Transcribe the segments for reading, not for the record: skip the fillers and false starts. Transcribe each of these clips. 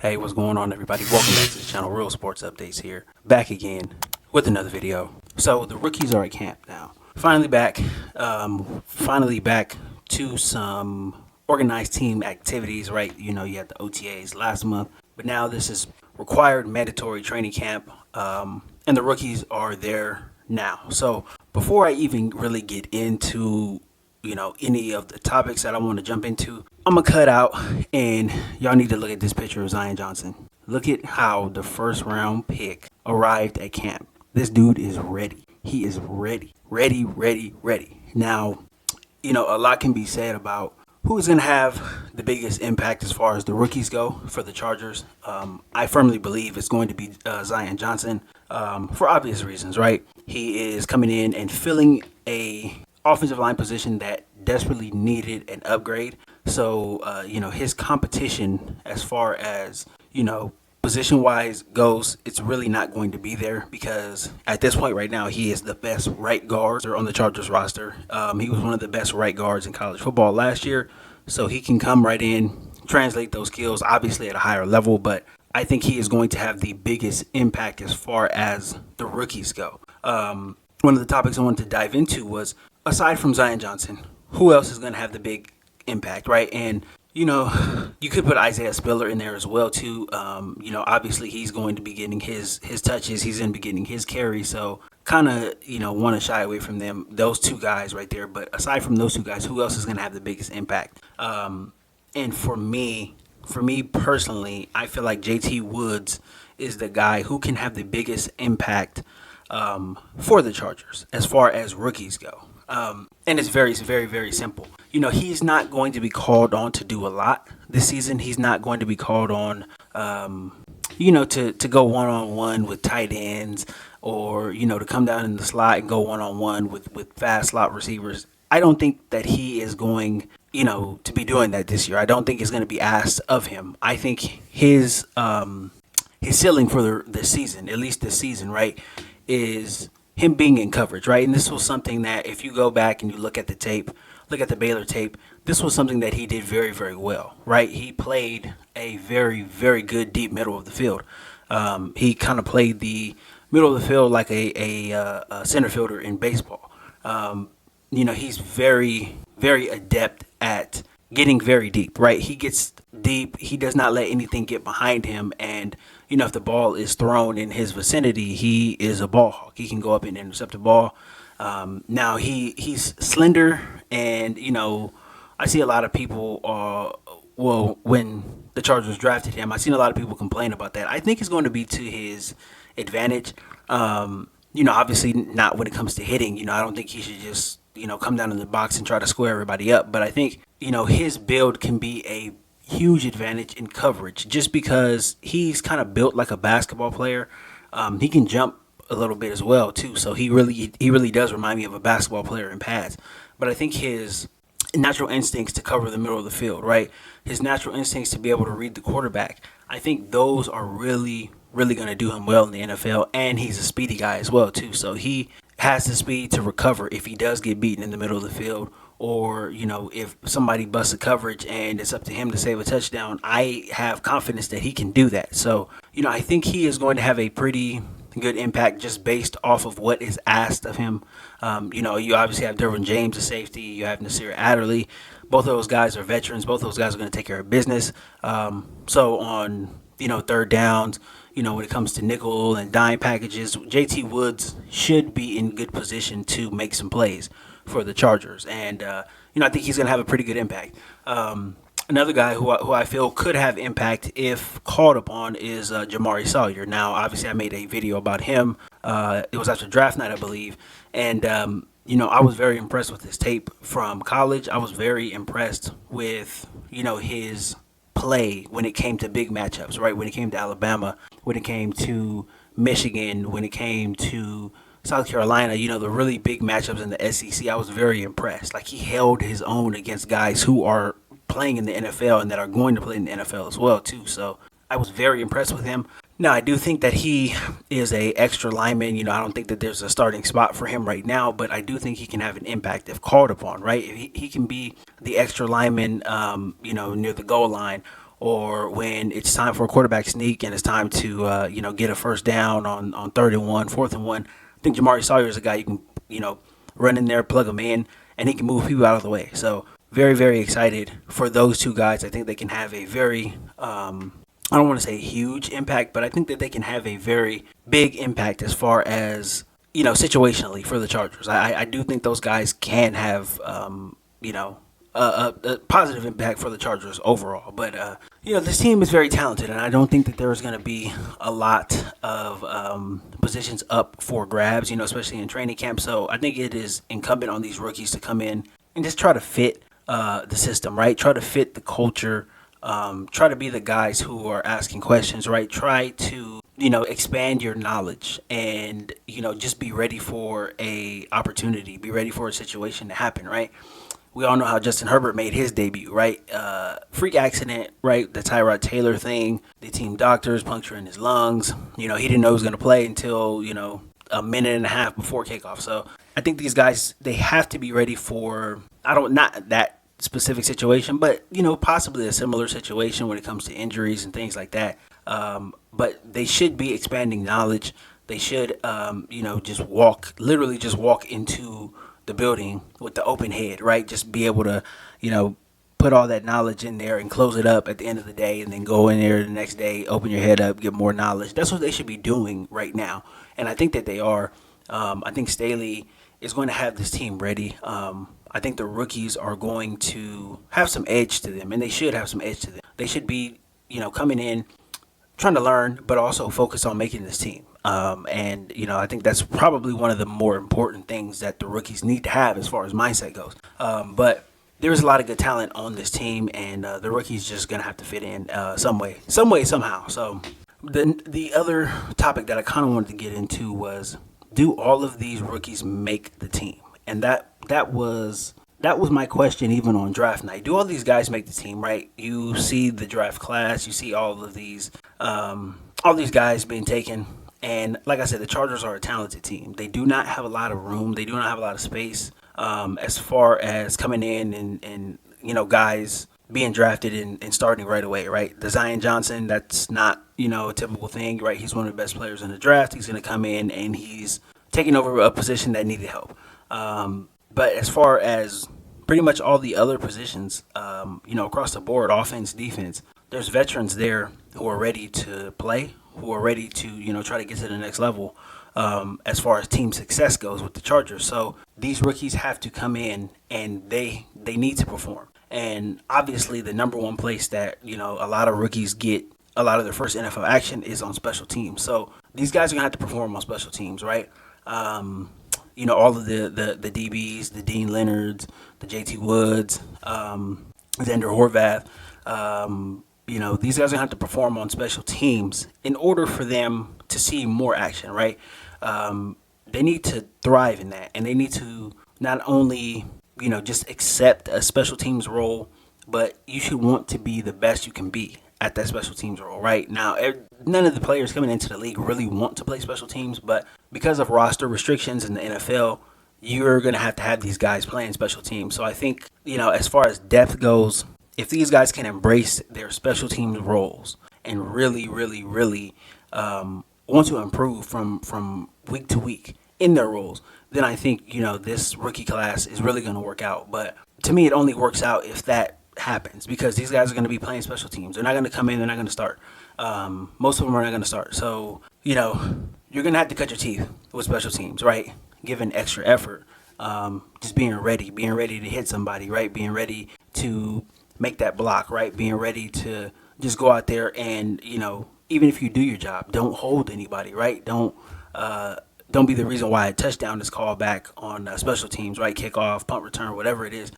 Hey, what's going on, everybody? Welcome back to the channel. Real Sports Updates here. Back again with another video. So the rookies are at camp now. Finally back to some organized team activities, right? You know, you had the OTAs last month, but now this is required mandatory training camp, and the rookies are there now. So before I even really get into any of the topics that I want to jump into, I'm gonna cut out, and y'all need to look at this picture of Zion Johnson. Look at how the first round pick arrived at camp. This dude is ready. He is ready. Ready. Now, a lot can be said about who's gonna have the biggest impact as far as the rookies go for the Chargers. I firmly believe it's going to be Zion Johnson, for obvious reasons, right? He is coming in and filling a offensive line position that desperately needed an upgrade. So, his competition as far as, position wise goes, it's really not going to be there because at this point right now, he is the best right guard on the Chargers roster. He was one of the best right guards in college football last year. So he can come right in, translate those skills, obviously at a higher level, but I think he is going to have the biggest impact as far as the rookies go. One of the topics I wanted to dive into was, aside from Zion Johnson, who else is going to have the big impact, right? And, you could put Isaiah Spiller in there as well, too. Obviously he's going to be getting his touches. He's going to be getting his carry. So kind of, want to shy away from those two guys right there. But aside from those two guys, who else is going to have the biggest impact? And for me personally, I feel like JT Woods is the guy who can have the biggest impact for the Chargers as far as rookies go. And it's very, very, very simple. He's not going to be called on to do a lot this season. He's not going to be called on, to go one-on-one with tight ends or, to come down in the slot and go one-on-one with fast slot receivers. I don't think that he is going, to be doing that this year. I don't think it's going to be asked of him. I think his ceiling for the season, at least this season, right, is him being in coverage, right? And this was something that if you go back and you look at the tape, look at the Baylor tape, this was something that he did very, very well, right? He played a very, very good deep middle of the field. He kind of played the middle of the field like a center fielder in baseball. He's very, very adept at getting very deep, right? He gets deep. He does not let anything get behind him. And, if the ball is thrown in his vicinity, he is a ball hawk. He can go up and intercept the ball. Now he's slender, and, I see a lot of people, when the Chargers drafted him, I've seen a lot of people complain about that. I think it's going to be to his advantage. Obviously not when it comes to hitting. I don't think he should just, come down in the box and try to square everybody up. But I think, his build can be a huge advantage in coverage just because he's kind of built like a basketball player. He can jump a little bit as well, too. So he really does remind me of a basketball player in pads. But I think his natural instincts to cover the middle of the field, right? His natural instincts to be able to read the quarterback. I think those are really, really going to do him well in the NFL. And he's a speedy guy as well, too. So he has the speed to recover if he does get beaten in the middle of the field, or, if somebody busts a coverage and it's up to him to save a touchdown. I have confidence that he can do that. So, I think he is going to have a pretty good impact just based off of what is asked of him. You obviously have Derwin James, a safety. You have Nasir Adderley. Both of those guys are veterans. Both of those guys are going to take care of business. So on, third downs, when it comes to nickel and dime packages, JT Woods should be in good position to make some plays for the Chargers. And, I think he's going to have a pretty good impact. Another guy who I feel could have impact if called upon is Jamari Sawyer. Now, obviously, I made a video about him. It was after draft night, I believe. And, I was very impressed with his tape from college. I was very impressed with, his play when it came to big matchups, right? When it came to Alabama, when it came to Michigan, when it came to South Carolina, the really big matchups in the SEC, I was very impressed. Like, he held his own against guys who are playing in the NFL and that are going to play in the NFL as well, too. So I was very impressed with him. Now, I do think that he is a extra lineman. I don't think that there's a starting spot for him right now, but I do think he can have an impact if called upon, right? He can be the extra lineman, near the goal line, or when it's time for a quarterback sneak and it's time to get a first down on 3rd and 1, 4th and 1. I think Jamari Sawyer is a guy you can run in there, plug him in, and he can move people out of the way. So very, very excited for those two guys. I think they can have a very I don't want to say huge impact, but I think that they can have a very big impact as far as situationally for the Chargers. I do think those guys can have a positive impact for the Chargers overall. But this team is very talented, and I don't think that there is going to be a lot of positions up for grabs, especially in training camp. So I think it is incumbent on these rookies to come in and just try to fit the system, right? Try to fit the culture. Try to be the guys who are asking questions, right? Try to expand your knowledge and just be ready for a opportunity, be ready for a situation to happen, right? We all know how Justin Herbert made his debut, right? Freak accident, right? The Tyrod Taylor thing, the team doctors puncturing his lungs. He didn't know he was going to play until a minute and a half before kickoff. So I think these guys, they have to be ready for not that specific situation, but possibly a similar situation when it comes to injuries and things like that. But they should be expanding knowledge. They should just walk into the building with the open head, right? Just be able to put all that knowledge in there and close it up at the end of the day, and then go in there the next day, open your head up, get more knowledge. That's what they should be doing right now, and I think that they are. I think Staley is going to have this team ready. I think the rookies are going to have some edge to them, and they should have some edge to them. They should be, coming in, trying to learn, but also focus on making this team. I think that's probably one of the more important things that the rookies need to have as far as mindset goes. But there's a lot of good talent on this team, and the rookies just going to have to fit in some way, somehow. So the other topic that I kind of wanted to get into was, do all of these rookies make the team? And that was my question even on draft night. Do all these guys make the team, right? You see the draft class, you see all these guys being taken. And like I said, the Chargers are a talented team. They do not have a lot of room. They do not have a lot of space as far as coming in and guys being drafted and starting right away, right? The Zion Johnson, that's not, a typical thing, right? He's one of the best players in the draft. He's going to come in and he's taking over a position that needed help. But as far as pretty much all the other positions, across the board, offense, defense, there's veterans there who are ready to play, who are ready to, try to get to the next level as far as team success goes with the Chargers. So these rookies have to come in and they need to perform. And obviously the number one place that, a lot of rookies get a lot of their first NFL action is on special teams. So these guys are going to have to perform on special teams, right? All of the DBs, the Dean Leonards, the JT Woods, Xander Horvath, these guys are going to have to perform on special teams in order for them to see more action, right? They need to thrive in that, and they need to not only, just accept a special teams role, but you should want to be the best you can be at that special teams role, right? Now, none of the players coming into the league really want to play special teams, but because of roster restrictions in the NFL, you're going to have these guys playing special teams. So I think, as far as depth goes, if these guys can embrace their special teams roles and really, really, really want to improve from week to week in their roles, then I think, this rookie class is really going to work out. But to me, it only works out if that happens, because these guys are going to be playing special teams. They're not going to come in. They're not going to start. Most of them are not going to start. So, you're going to have to cut your teeth with special teams, right? Giving extra effort, just being ready to hit somebody, right? Being ready to make that block, right? Being ready to just go out there and, even if you do your job, don't hold anybody, right? Don't be the reason why a touchdown is called back on special teams, right? Kickoff, punt return, whatever it is.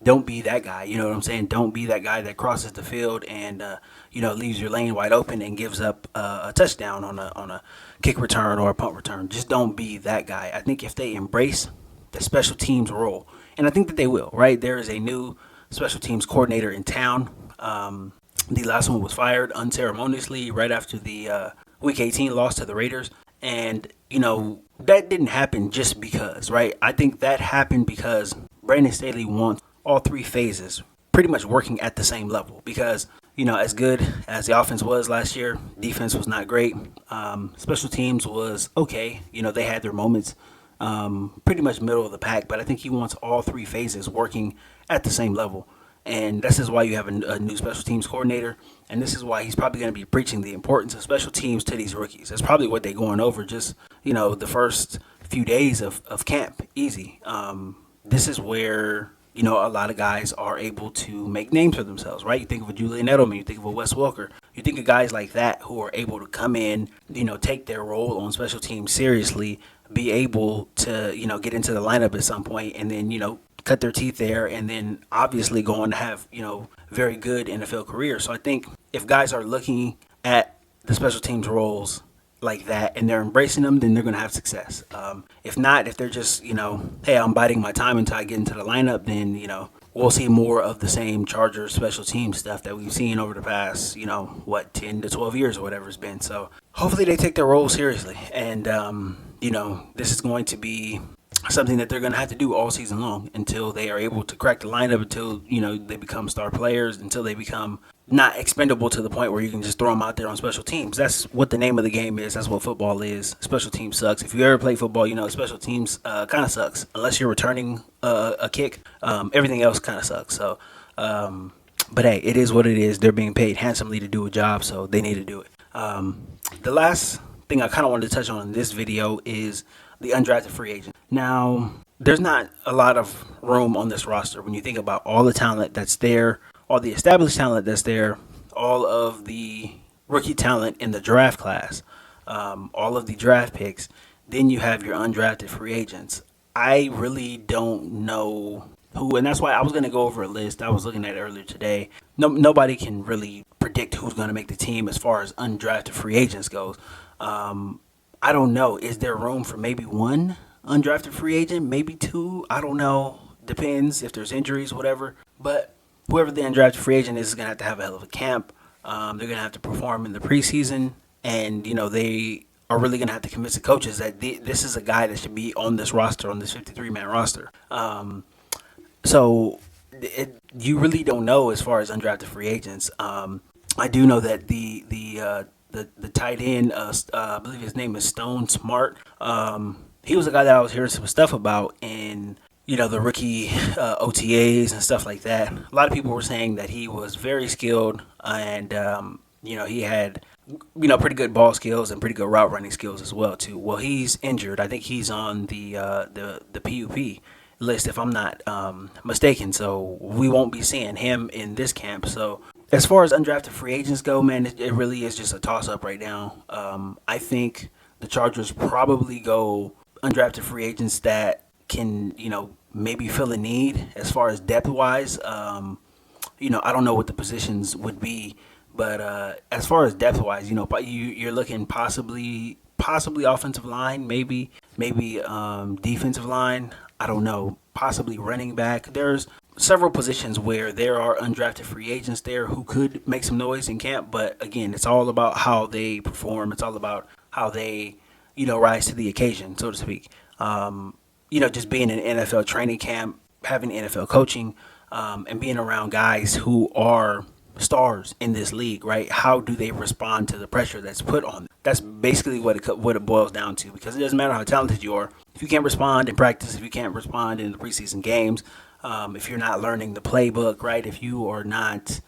Don't be that guy, you know what I'm saying? Don't be that guy that crosses the field and, leaves your lane wide open and gives up a touchdown on a kick return or a punt return. Just don't be that guy. I think if they embrace the special teams role, and I think that they will, right? There is a new special teams coordinator in town. The last one was fired unceremoniously right after the Week 18 loss to the Raiders. And, that didn't happen just because, right? I think that happened because Brandon Staley wants all three phases pretty much working at the same level, because as good as the offense was last year, defense was not great. Special teams was okay. They had their moments, pretty much middle of the pack, but I think he wants all three phases working at the same level. And this is why you have a new special teams coordinator. And this is why he's probably going to be preaching the importance of special teams to these rookies. That's probably what they're going over just, the first few days of camp. Easy. This is where, a lot of guys are able to make names for themselves, right? You think of a Julian Edelman, you think of a Wes Welker, you think of guys like that who are able to come in, take their role on special teams seriously, be able to, get into the lineup at some point, and then, cut their teeth there, and then obviously go on to have, very good NFL careers. So I think if guys are looking at the special teams roles like that and they're embracing them, then they're going to have success. If not, if they're just, hey, I'm biding my time until I get into the lineup, then, we'll see more of the same Chargers special team stuff that we've seen over the past, 10 to 12 years or whatever it's been. So hopefully they take their role seriously. And, this is going to be something that they're going to have to do all season long until they are able to crack the lineup, until, they become star players, until they become not expendable to the point where you can just throw them out there on special teams. That's what the name of the game is. That's what football is. Special teams sucks. If you ever play football, special teams kind of sucks. Unless you're returning a kick, everything else kind of sucks. So, but hey, it is what it is. They're being paid handsomely to do a job, so they need to do it. The last thing I kind of wanted to touch on in this video is the undrafted free agent. Now, there's not a lot of room on this roster when you think about all the talent that's there, all the established talent that's there, all of the rookie talent in the draft class, all of the draft picks. Then you have your undrafted free agents. I really don't know who, and that's why I was going to go over a list I was looking at earlier today. Nobody can really predict who's going to make the team as far as undrafted free agents goes. I don't know. Is there room for maybe one undrafted free agent? Maybe two? I don't know. Depends if there's injuries, whatever. But whoever the undrafted free agent is going to have a hell of a camp. They're going to have to perform in the preseason. And, they are really going to have to convince the coaches that this is a guy that should be on this roster, on this 53-man roster. So you really don't know as far as undrafted free agents. I do know that the tight end, I believe his name is Stone Smart. He was a guy that I was hearing some stuff about in, the rookie OTAs and stuff like that. A lot of people were saying that he was very skilled and, he had, pretty good ball skills and pretty good route running skills as well, too. Well, he's injured. I think he's on the PUP list, if I'm not mistaken. So we won't be seeing him in this camp. So as far as undrafted free agents go, man, it really is just a toss-up right now. I think the Chargers probably go undrafted free agents that can, maybe fill a need as far as depth-wise. I don't know what the positions would be, but as far as depth-wise, you're looking possibly offensive line, maybe defensive line. I don't know, possibly running back. There's several positions where there are undrafted free agents there who could make some noise in camp. But again, it's all about how they perform. It's all about how they, rise to the occasion, so to speak. Just being in NFL training camp, having NFL coaching, and being around guys who are stars in this league, right? How do they respond to the pressure that's put on them? That's basically what it boils down to, because it doesn't matter how talented you are. If you can't respond in practice, if you can't respond in the preseason games, if you're not learning the playbook, right? If you are not,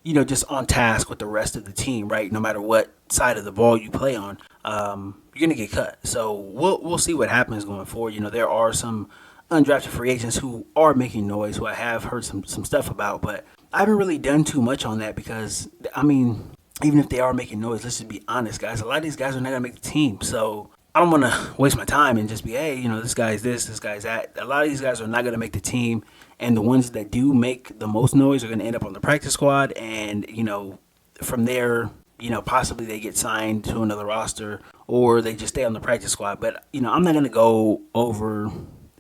just on task with the rest of the team, right? No matter what side of the ball you play on, you're gonna get cut. So we'll see what happens going forward. There are some undrafted free agents who are making noise, who I have heard some stuff about, but I haven't really done too much on that because, even if they are making noise, let's just be honest, guys. A lot of these guys are not gonna make the team, so I don't want to waste my time and just be, hey, this guy's this guy's that. A lot of these guys are not going to make the team, and the ones that do make the most noise are going to end up on the practice squad, and, from there, possibly they get signed to another roster, or they just stay on the practice squad. But, I'm not going to go over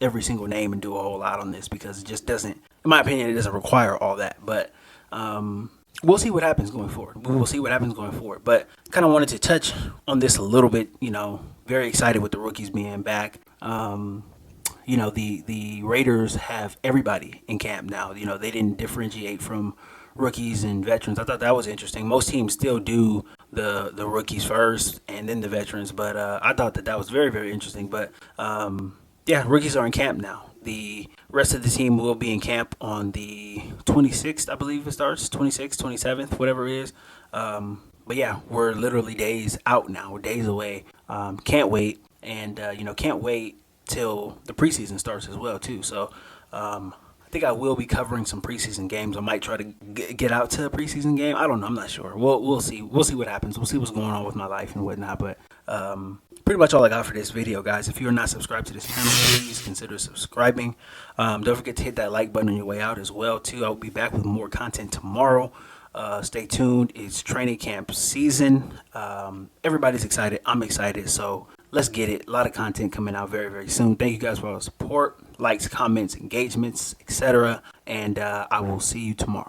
every single name and do a whole lot on this because it just doesn't, in my opinion, it doesn't require all that. But we'll see what happens going forward. We will see what happens going forward. But kind of wanted to touch on this a little bit, very excited with the rookies being back. The Raiders have everybody in camp now. They didn't differentiate from rookies and veterans. I thought that was interesting. Most teams still do the rookies first and then the veterans, but I thought that was very, very interesting. But yeah, rookies are in camp now. The rest of the team will be in camp on the 26th, I believe it starts, 26th, 27th, whatever it is. But yeah, we're literally days out now. We're days away. Can't wait, and can't wait till the preseason starts as well too. So I think I will be covering some preseason games. I might try to get out to a preseason game. I don't know. I'm not sure. We'll see. We'll see what happens. We'll see what's going on with my life and whatnot. But pretty much all I got for this video, guys. If you're not subscribed to this channel, please consider subscribing. Don't forget to hit that like button on your way out as well too. I'll be back with more content tomorrow. Stay tuned. It's training camp season. Everybody's excited. I'm excited. So let's get it. A lot of content coming out very, very soon. Thank you guys for all the support, likes, comments, engagements, etc. And I will see you tomorrow.